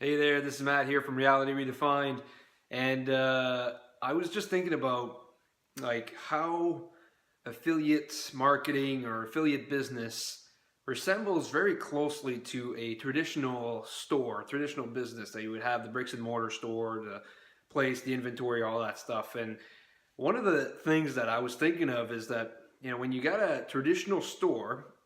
Hey there, this is Matt here from Reality Redefined, and I was just thinking about like how affiliate marketing or affiliate business resembles very closely to a traditional store, traditional business that you would have the bricks and mortar store, the place, the inventory, all that stuff. And one of the things that I was thinking of is that when you got a traditional store,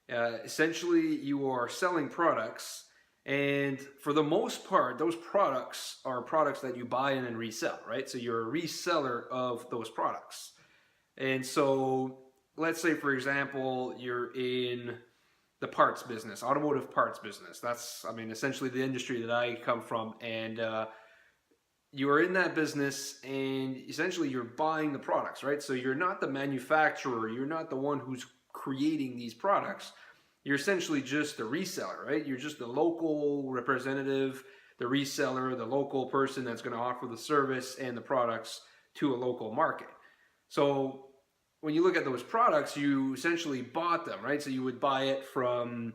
essentially you are selling products, and for the most part those products are products that you buy and then resell, right? So you're a reseller of those products. And so let's say, for example, you're in the parts business, automotive parts business. That's, I mean, essentially the industry that I come from. And you are in that business, and essentially you're buying the products, right? So you're not the manufacturer, you're not the one who's creating these products. You're essentially just a reseller, right? You're just the local representative, the reseller, the local person that's going to offer the service and the products to a local market. So when you look at those products, you essentially bought them, right? So you would buy it from,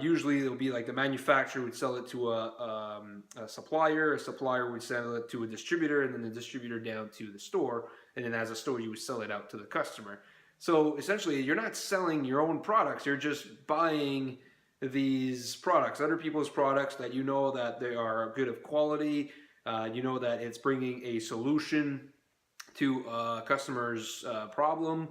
usually it'll be like the manufacturer would sell it to a supplier. A supplier would sell it to a distributor, and then the distributor down to the store. And then as a store, you would sell it out to the customer. So essentially, you're not selling your own products. You're just buying these products, other people's products that you know that they are good of quality. You know that it's bringing a solution to a customer's problem.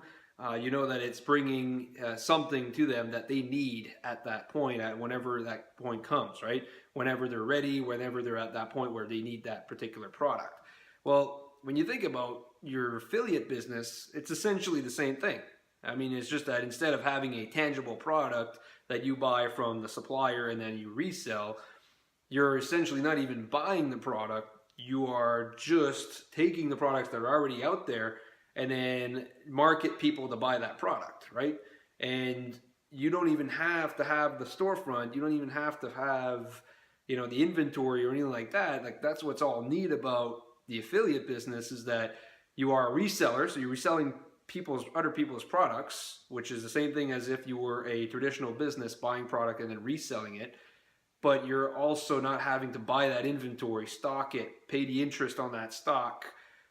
You know that it's bringing something to them that they need at that point, at whenever that point comes, right? Whenever they're ready, whenever they're at that point where they need that particular product. Well, when you think about your affiliate business, it's essentially the same thing. I mean, it's just that instead of having a tangible product that you buy from the supplier and then you resell, you're essentially not even buying the product. You are just taking the products that are already out there and then market people to buy that product, right? And you don't even have to have the storefront. You don't even have to have, the inventory or anything like that. Like, that's what's all neat about the affiliate business, is that you are a reseller. So you're reselling other people's products, which is the same thing as if you were a traditional business buying product and then reselling it. But you're also not having to buy that inventory, stock it, pay the interest on that stock,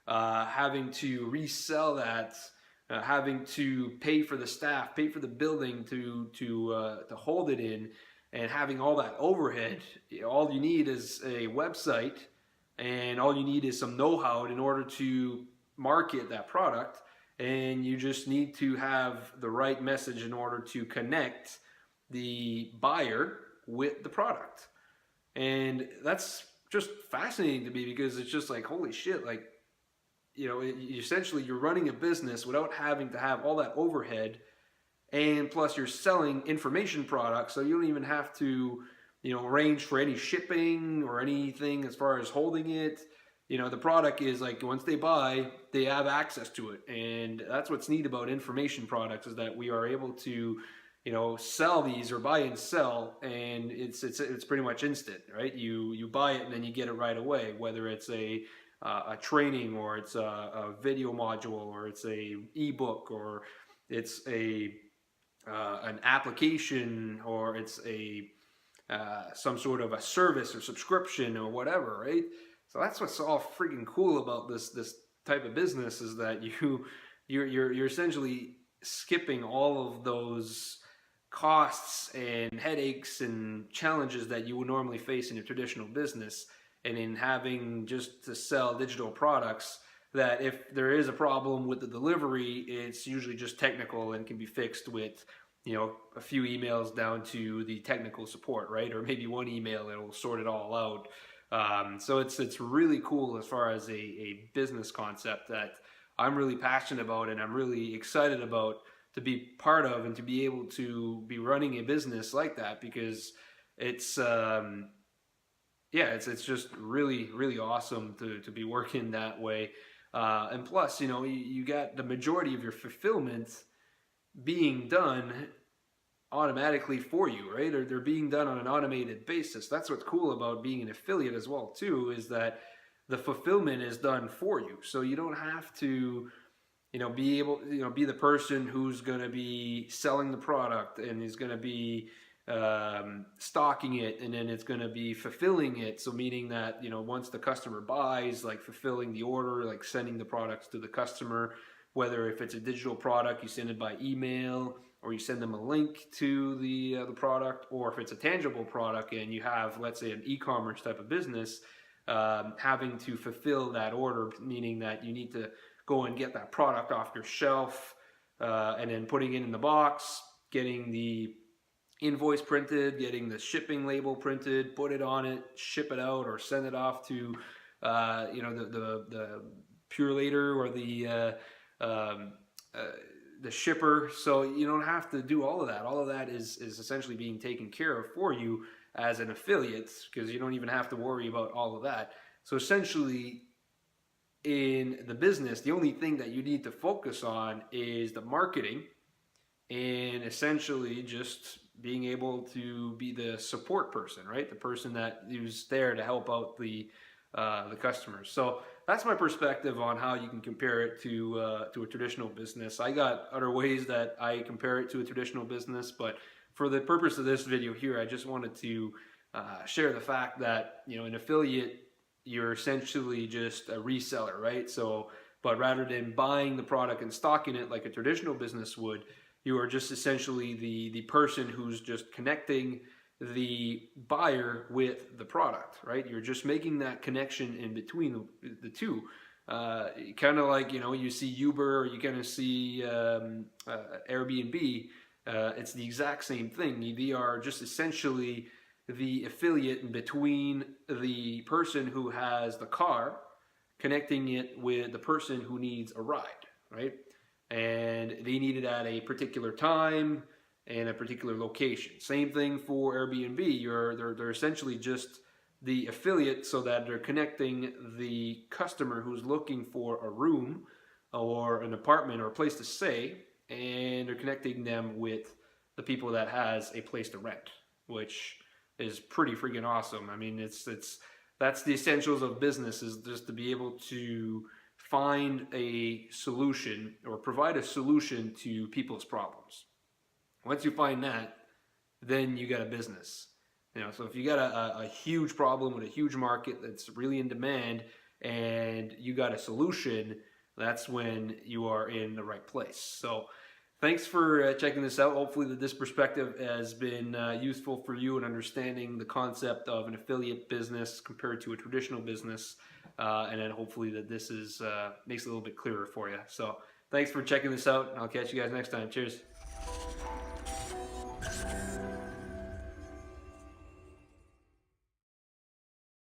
having to resell that, having to pay for the staff, pay for the building to hold it in, and having all that overhead. All you need is a website, and all you need is some know-how in order to market that product. And you just need to have the right message in order to connect the buyer with the product. And that's just fascinating to me, because it's just like, holy shit, like, essentially you're running a business without having to have all that overhead, and plus you're selling information products, so you don't even have to arrange for any shipping or anything as far as holding it. The product is like, once they buy, they have access to it. And that's what's neat about information products, is that we are able to sell these, or buy and sell, and it's pretty much instant, right? You buy it and then you get it right away, whether it's a training, or it's a video module, or it's a ebook, or it's an application, or it's a some sort of a service or subscription or whatever, right? So that's what's all freaking cool about this type of business, is that you're essentially skipping all of those costs and headaches and challenges that you would normally face in a traditional business, and in having just to sell digital products that, if there is a problem with the delivery, it's usually just technical and can be fixed with a few emails down to the technical support, right? Or maybe one email, it'll sort it all out. So it's really cool as far as a business concept that I'm really passionate about, and I'm really excited about to be part of, and to be able to be running a business like that, because it's it's just really, really awesome to be working that way. And plus, you got the majority of your fulfillment being done automatically for you, right? Or they're being done on an automated basis. That's what's cool about being an affiliate as well too, is that the fulfillment is done for you. So you don't have to be able, be the person who's going to be selling the product, and is going to be stocking it, and then it's going to be fulfilling it. So meaning that, you know, once the customer buys, like fulfilling the order, like sending the products to the customer, whether if it's a digital product, you send it by email, or you send them a link to the product, or if it's a tangible product and you have, let's say, an e-commerce type of business, having to fulfill that order, meaning that you need to go and get that product off your shelf, and then putting it in the box, getting the invoice printed, getting the shipping label printed, put it on it, ship it out, or send it off to you know, the Purelator or the shipper. So you don't have to do all of that. All of that is essentially being taken care of for you as an affiliate, because you don't even have to worry about all of that. So essentially, in the business, the only thing that you need to focus on is the marketing, and essentially just being able to be the support person, right? The person that is there to help out the customers. So that's my perspective on how you can compare it to a traditional business. I got other ways that I compare it to a traditional business, but for the purpose of this video here, I just wanted to share the fact that, you know, an affiliate, you're essentially just a reseller, right? So, but rather than buying the product and stocking it like a traditional business would, you are just essentially the person who's just connecting the buyer with the product, right? You're just making that connection in between the two. Kind of like, you know, you see Uber, or you kind of see Airbnb. It's the exact same thing. They are just essentially the affiliate in between the person who has the car, connecting it with the person who needs a ride, right? And they need it at a particular time and a particular location. Same thing for Airbnb. They're essentially just the affiliate, so that they're connecting the customer who's looking for a room or an apartment or a place to stay, and they're connecting them with the people that has a place to rent, which is pretty freaking awesome. I mean, that's the essentials of business, is just to be able to find a solution or provide a solution to people's problems. Once you find that, then you got a business. You know, so if you got a huge problem with a huge market that's really in demand, and you got a solution, that's when you are in the right place. So thanks for checking this out. Hopefully this perspective has been useful for you in understanding the concept of an affiliate business compared to a traditional business. And then hopefully that this is makes it a little bit clearer for you. So thanks for checking this out, and I'll catch you guys next time. Cheers.